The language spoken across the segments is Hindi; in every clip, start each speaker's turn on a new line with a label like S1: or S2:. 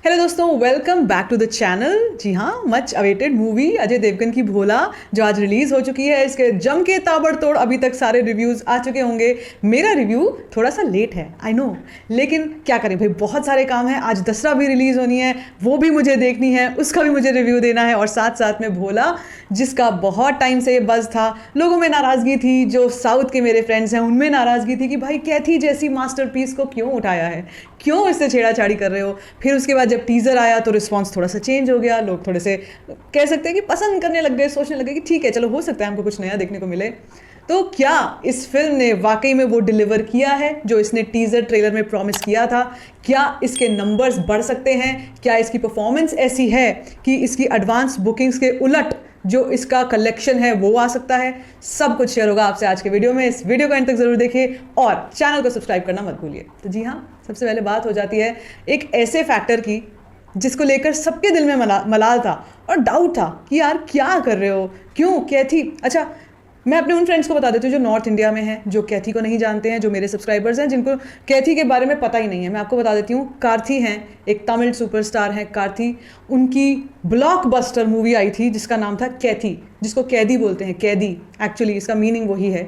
S1: हेलो दोस्तों, welcome back to the channel. जी हाँ, much awaited movie Ajay Devgan की भोला जो आज रिलीज हो चुकी है। इसके जम के ताबड़तोड़ अभी तक सारे रिव्यूज़ आ चुके होंगे। मेरा रिव्यू थोड़ा सा लेट है, आई नो, लेकिन क्या करें भाई, बहुत सारे काम हैं। आज दसरा भी रिलीज़ होनी है, वो भी मुझे देखनी है, उसका भी मुझे रिव्यू देना है। और साथ साथ में भोला, जिसका बहुत टाइम से ये बज़ था, लोगों में नाराज़गी थी, जो साउथ के मेरे फ्रेंड्स हैं उनमें नाराज़गी थी कि भाई कैथी जैसी मास्टरपीस को क्यों उठाया है, क्यों इससे छेड़ाछाड़ी कर रहे हो। फिर उसके बाद जब टीज़र आया तो रिस्पांस थोड़ा सा चेंज हो गया। लोग थोड़े से कह सकते हैं कि पसंद करने लग गए, सोचने लगे कि ठीक है, चलो हो सकता है हमको कुछ नया देखने को मिले। तो क्या इस फिल्म ने वाकई में वो डिलीवर किया है जो इसने टीज़र ट्रेलर में प्रॉमिस किया था? क्या इसके नंबर्स बढ़ सकते हैं? क्या इसकी परफॉर्मेंस ऐसी है कि इसकी एडवांस बुकिंग्स के उलट जो इसका कलेक्शन है वो आ सकता है? सब कुछ शेयर होगा आपसे आज के वीडियो में। इस वीडियो को एंड तक जरूर देखिए और चैनल को सब्सक्राइब करना मत भूलिए। तो जी हाँ, सबसे पहले बात हो जाती है एक ऐसे फैक्टर की जिसको लेकर सबके दिल में मलाल था और डाउट था कि यार क्या कर रहे हो, क्यों कैथी। अच्छा, मैं अपने उन फ्रेंड्स को बता देती हूँ जो नॉर्थ इंडिया में हैं, जो कैथी को नहीं जानते हैं, जो मेरे सब्सक्राइबर्स हैं जिनको कैथी के बारे में पता ही नहीं है। मैं आपको बता देती हूँ, कार्थी हैं, एक तमिल सुपरस्टार हैं कार्थी। उनकी ब्लॉकबस्टर मूवी आई थी जिसका नाम था कैथी, जिसको कैदी बोलते हैं, कैदी, एक्चुअली इसका मीनिंग वही है।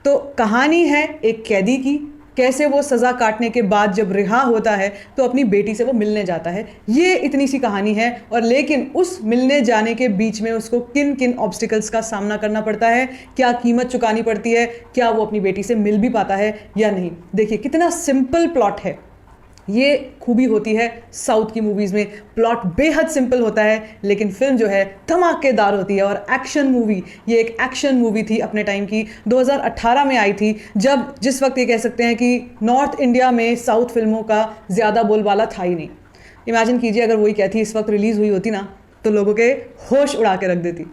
S1: तो कहानी है एक कैदी की, कैसे वो सज़ा काटने के बाद जब रिहा होता है तो अपनी बेटी से वो मिलने जाता है। ये इतनी सी कहानी है। और लेकिन उस मिलने जाने के बीच में उसको किन किन ऑब्स्टिकल्स का सामना करना पड़ता है, क्या कीमत चुकानी पड़ती है, क्या वो अपनी बेटी से मिल भी पाता है या नहीं। देखिए कितना सिंपल प्लॉट है। ये खूबी होती है साउथ की मूवीज़ में, प्लॉट बेहद सिंपल होता है लेकिन फिल्म जो है धमाकेदार होती है। और एक्शन मूवी, ये एक एक्शन मूवी थी अपने टाइम की, 2018 में आई थी, जब जिस वक्त ये कह सकते हैं कि नॉर्थ इंडिया में साउथ फिल्मों का ज़्यादा बोलबाला था ही नहीं। इमेजिन कीजिए अगर वही कहती इस वक्त रिलीज़ हुई होती ना तो लोगों के होश उड़ा के रख देती।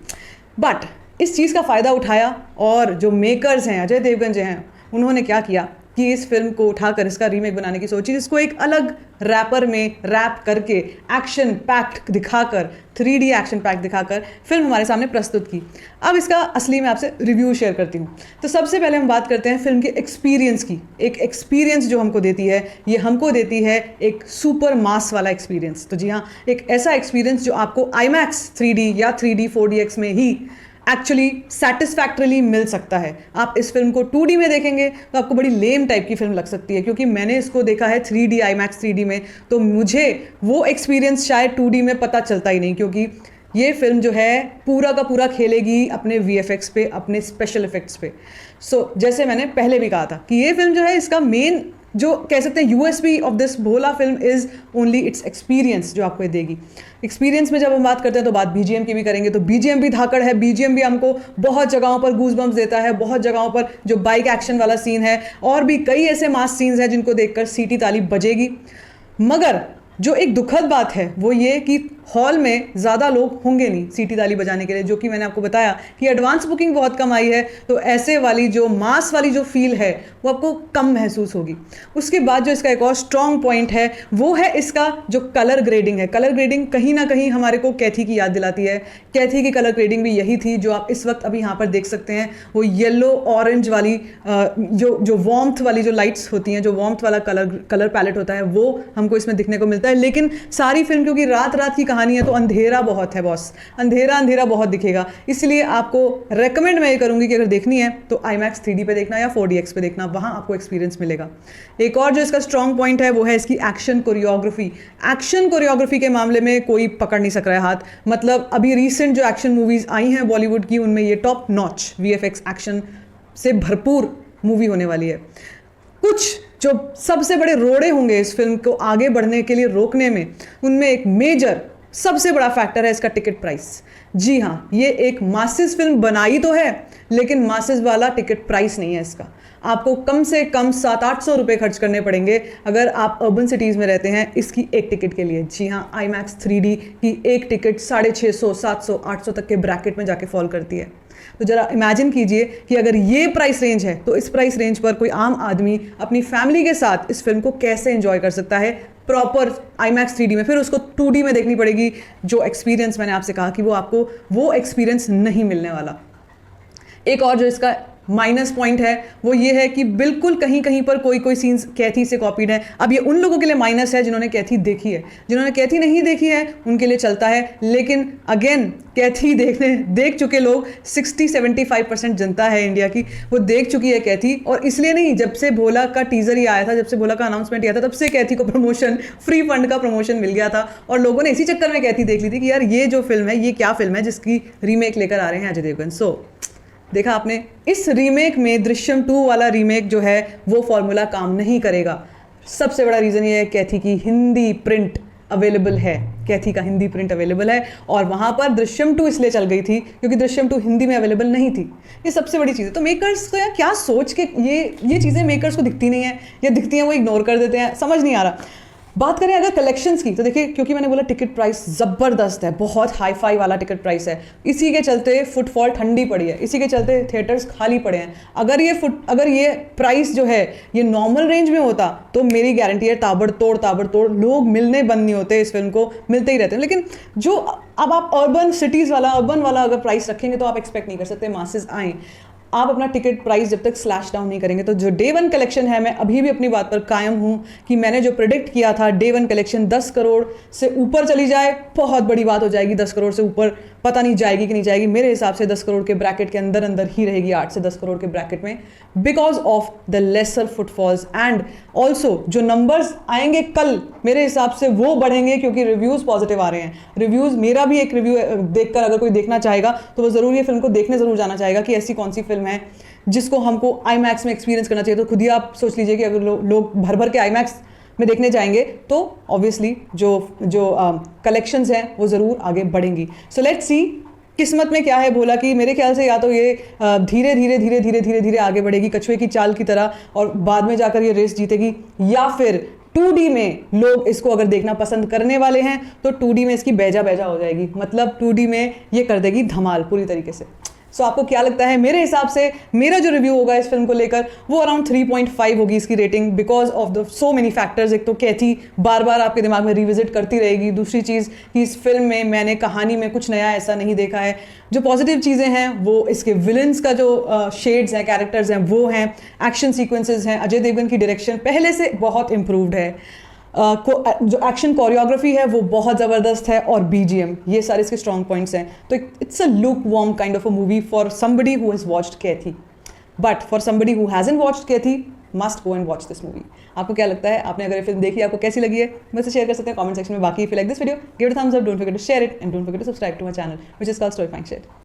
S1: बट इस चीज़ का फ़ायदा उठाया और जो मेकर्स हैं, अजय देवगन जो हैं, उन्होंने क्या किया कि इस फिल्म को उठाकर इसका रीमेक बनाने की सोची, जिसको एक अलग रैपर में रैप करके एक्शन पैक्ड दिखाकर, 3D एक्शन पैक्ड दिखाकर फिल्म हमारे सामने प्रस्तुत की। अब इसका असली में आपसे रिव्यू शेयर करती हूँ। तो सबसे पहले हम बात करते हैं फिल्म के एक्सपीरियंस की। एक एक्सपीरियंस जो हमको देती है, ये हमको देती है एक सुपर मास वाला एक्सपीरियंस। तो जी हाँ, एक ऐसा एक्सपीरियंस जो आपको IMAX 3D या 3D 4DX में ही एक्चुअली सेटिस्फैक्टरीली मिल सकता है। आप इस फिल्म को 2D में देखेंगे तो आपको बड़ी लेम टाइप की फिल्म लग सकती है, क्योंकि मैंने इसको देखा है 3D IMAX 3D में, तो मुझे वो एक्सपीरियंस शायद 2D में पता चलता ही नहीं, क्योंकि ये फिल्म जो है पूरा का पूरा खेलेगी अपने VFX पे, अपने स्पेशल इफेक्ट्स पे। सो जैसे मैंने पहले भी कहा था कि ये फिल्म जो है, इसका मेन जो कह सकते हैं USP of this Bhola film is only it's experience जो आपको देगी। एक्सपीरियंस में जब हम बात करते हैं तो बात BGM की भी करेंगे, तो BGM भी धाकड़ है। BGM भी हमको बहुत जगहों पर गूज़बम्प्स देता है, बहुत जगहों पर जो बाइक एक्शन वाला सीन है और भी कई ऐसे मास सीन्स हैं जिनको देखकर सीटी ताली बजेगी। मगर जो एक दुखद बात है वो ये कि हॉल में ज़्यादा लोग होंगे नहीं सीटी ताली बजाने के लिए, जो कि मैंने आपको बताया कि एडवांस बुकिंग बहुत कम आई है, तो ऐसे वाली जो मास वाली जो फील है वो आपको कम महसूस होगी। उसके बाद जो इसका एक और स्ट्रॉन्ग पॉइंट है वो है इसका जो कलर ग्रेडिंग है। कलर ग्रेडिंग कहीं ना कहीं हमारे को कैथी की याद दिलाती है। कैथी की कलर ग्रेडिंग भी यही थी जो आप इस वक्त अभी यहाँ पर देख सकते हैं। वो येलो ऑरेंज वाली जो वार्मथ वाली जो लाइट्स होती हैं, जो वार्मथ वाला कलर पैलेट होता है, वो हमको इसमें दिखने को मिलता है। लेकिन सारी फिल्म क्योंकि रात रात की कहानी है तो अंधेरा बहुत है बॉस, अंधेरा बहुत दिखेगा। इसलिए आपको रेकमेंड मैं ये करूंगी कि अगर देखनी है तो IMAX 3D पे देखना या 4DX पे देखना, वहां आपको एक्सपीरियंस मिलेगा। एक और जो इसका स्ट्रॉन्ग पॉइंट है वो है इसकी एक्शन कोरियोग्राफी। एक्शन कोरियोग्राफी के मामले में कोई पकड़ नहीं सक रहा है हाथ। मतलब अभी रिसेंट जो एक्शन मूवीज आई हैं बॉलीवुड की, उनमें ये टॉप नॉच VFX एक्शन से भरपूर मूवी होने वाली है। कुछ जो सबसे बड़े रोड़े होंगे इस फिल्म को आगे बढ़ने के लिए रोकने में, उनमें एक मेजर सबसे बड़ा फैक्टर है इसका टिकट प्राइस। जी हाँ, ये एक मासेस फिल्म बनाई तो है लेकिन मासेस वाला टिकट प्राइस नहीं है इसका। आपको कम से कम 700-800 रुपये खर्च करने पड़ेंगे अगर आप अर्बन सिटीज़ में रहते हैं इसकी एक टिकट के लिए। जी हाँ, IMAX 3D की एक टिकट 650, 700, 800 तक के ब्रैकेट में जाके फॉल करती है। तो जरा इमेजिन कीजिए कि अगर ये प्राइस रेंज है तो इस प्राइस रेंज पर कोई आम आदमी अपनी फैमिली के साथ इस फिल्म को कैसे एंजॉय कर सकता है प्रॉपर IMAX 3D में। फिर उसको 2D में देखनी पड़ेगी। जो एक्सपीरियंस मैंने आपसे कहा कि वो आपको वो एक्सपीरियंस नहीं मिलने वाला। एक और जो इसका माइनस पॉइंट है वो ये है कि बिल्कुल कहीं कहीं पर कोई कोई सीन्स कैथी से कॉपीड है। अब ये उन लोगों के लिए माइनस है जिन्होंने कैथी देखी है, जिन्होंने कैथी नहीं देखी है उनके लिए चलता है। लेकिन अगेन कैथी देख चुके लोग 60-75% जनता है इंडिया की, वो देख चुकी है कैथी। और इसलिए नहीं, जब से भोला का टीजर ही आया था, जब से भोला का अनाउंसमेंट आया था, तब से कैथी को प्रमोशन, फ्री फंड का प्रमोशन मिल गया था। और लोगों ने इसी चक्कर में कैथी देख ली थी कि यार ये जो फिल्म है ये क्या फिल्म है जिसकी रीमेक लेकर आ रहे हैं अजय देवगन। सो देखा आपने, इस रीमेक में दृश्यम 2 वाला रीमेक जो है वो फॉर्मूला काम नहीं करेगा। सबसे बड़ा रीज़न ये है कैथी की हिंदी प्रिंट अवेलेबल है, कैथी का हिंदी प्रिंट अवेलेबल है। और वहाँ पर दृश्यम 2 इसलिए चल गई थी क्योंकि दृश्यम 2 हिंदी में अवेलेबल नहीं थी। ये सबसे बड़ी चीज़ है। तो मेकर्स को यार क्या सोच के ये चीज़ें मेकर्स को दिखती नहीं है, या दिखती हैं वो इग्नोर कर देते हैं, समझ नहीं आ रहा। बात करें अगर कलेक्शंस की, तो देखिए क्योंकि मैंने बोला टिकट प्राइस ज़बरदस्त है, बहुत हाई फाई वाला टिकट प्राइस है, इसी के चलते फुटफॉल ठंडी पड़ी है, इसी के चलते थिएटर्स खाली पड़े हैं। अगर ये प्राइस जो है ये नॉर्मल रेंज में होता तो मेरी गारंटी है ताबड़तोड़ लोग मिलने बंद नहीं होते, इस फिल्म को मिलते ही रहते हैं। लेकिन जो अब आप अर्बन वाला अगर प्राइस रखेंगे तो आप एक्सपेक्ट नहीं कर सकते मासेस आएँ। आप अपना टिकट प्राइस जब तक स्लैश डाउन नहीं करेंगे, तो जो डे 1 कलेक्शन है, मैं अभी भी अपनी बात पर कायम हूँ कि मैंने जो प्रेडिक्ट किया था डे 1 कलेक्शन 10 करोड़ से ऊपर चली जाए, बहुत बड़ी बात हो जाएगी। 10 करोड़ से ऊपर पता नहीं जाएगी कि नहीं जाएगी, मेरे हिसाब से 10 करोड़ के ब्रैकेट के अंदर ही रहेगी, 8 से 10 करोड़ के ब्रैकेट में, because of the lesser footfalls. And also जो नंबर्स आएंगे कल मेरे हिसाब से वो बढ़ेंगे क्योंकि रिव्यूज़ पॉजिटिव आ रहे हैं। रिव्यूज़, मेरा भी एक रिव्यू देखकर अगर कोई देखना चाहेगा तो वो ज़रूर ये फिल्म को देखने ज़रूर जाना चाहेगा कि ऐसी कौन सी फिल्म है जिसको हमको IMAX में एक्सपीरियंस करना चाहिए। तो खुद ही आप सोच लीजिए कि अगर लोग भर भर के IMAX में देखने जाएंगे तो ऑब्वियसली जो कलेक्शंस हैं वो ज़रूर आगे बढ़ेंगी। सो लेट्स सी किस्मत में क्या है भोला की। मेरे ख्याल से या तो ये धीरे धीरे आगे बढ़ेगी कछुए की चाल की तरह और बाद में जाकर ये रेस जीतेगी, या फिर 2D में लोग इसको अगर देखना पसंद करने वाले हैं तो 2D में इसकी बेजा हो जाएगी, मतलब 2D में ये कर देगी धमाल पूरी तरीके से। सो आपको क्या लगता है? मेरे हिसाब से मेरा जो रिव्यू होगा इस फिल्म को लेकर वो अराउंड 3.5 होगी इसकी rating, because of the so many factors. एक तो कैथी बार बार आपके दिमाग में रिविजिट करती रहेगी, दूसरी चीज़ कि इस फिल्म में मैंने कहानी में कुछ नया ऐसा नहीं देखा है। जो पॉजिटिव चीज़ें हैं वो इसके विलन्स का जो शेड्स हैं, कैरेक्टर्स हैं वो हैं, एक्शन सीक्वेंसेज हैं, अजय देवगन की डायरेक्शन पहले से बहुत इम्प्रूव्ड है, जो एक्शन कोरियोग्राफी है वो बहुत ज़बरदस्त है, और BGM, ये सारे इसके स्ट्रॉन्ग पॉइंट्स हैं। तो it's a lukewarm kind of a movie for somebody who has watched Kaithi, but for somebody who hasn't watched Kaithi must go and watch this movie. आपको क्या लगता है? आपने अगर ये फिल्म देखी, आपको कैसी लगी है मुझसे शेयर कर सकते हैं कमेंट सेक्शन में। बाकी if you like this video give it a thumbs up, don't forget to share it and don't forget to subscribe to my channel which is called storifying shit.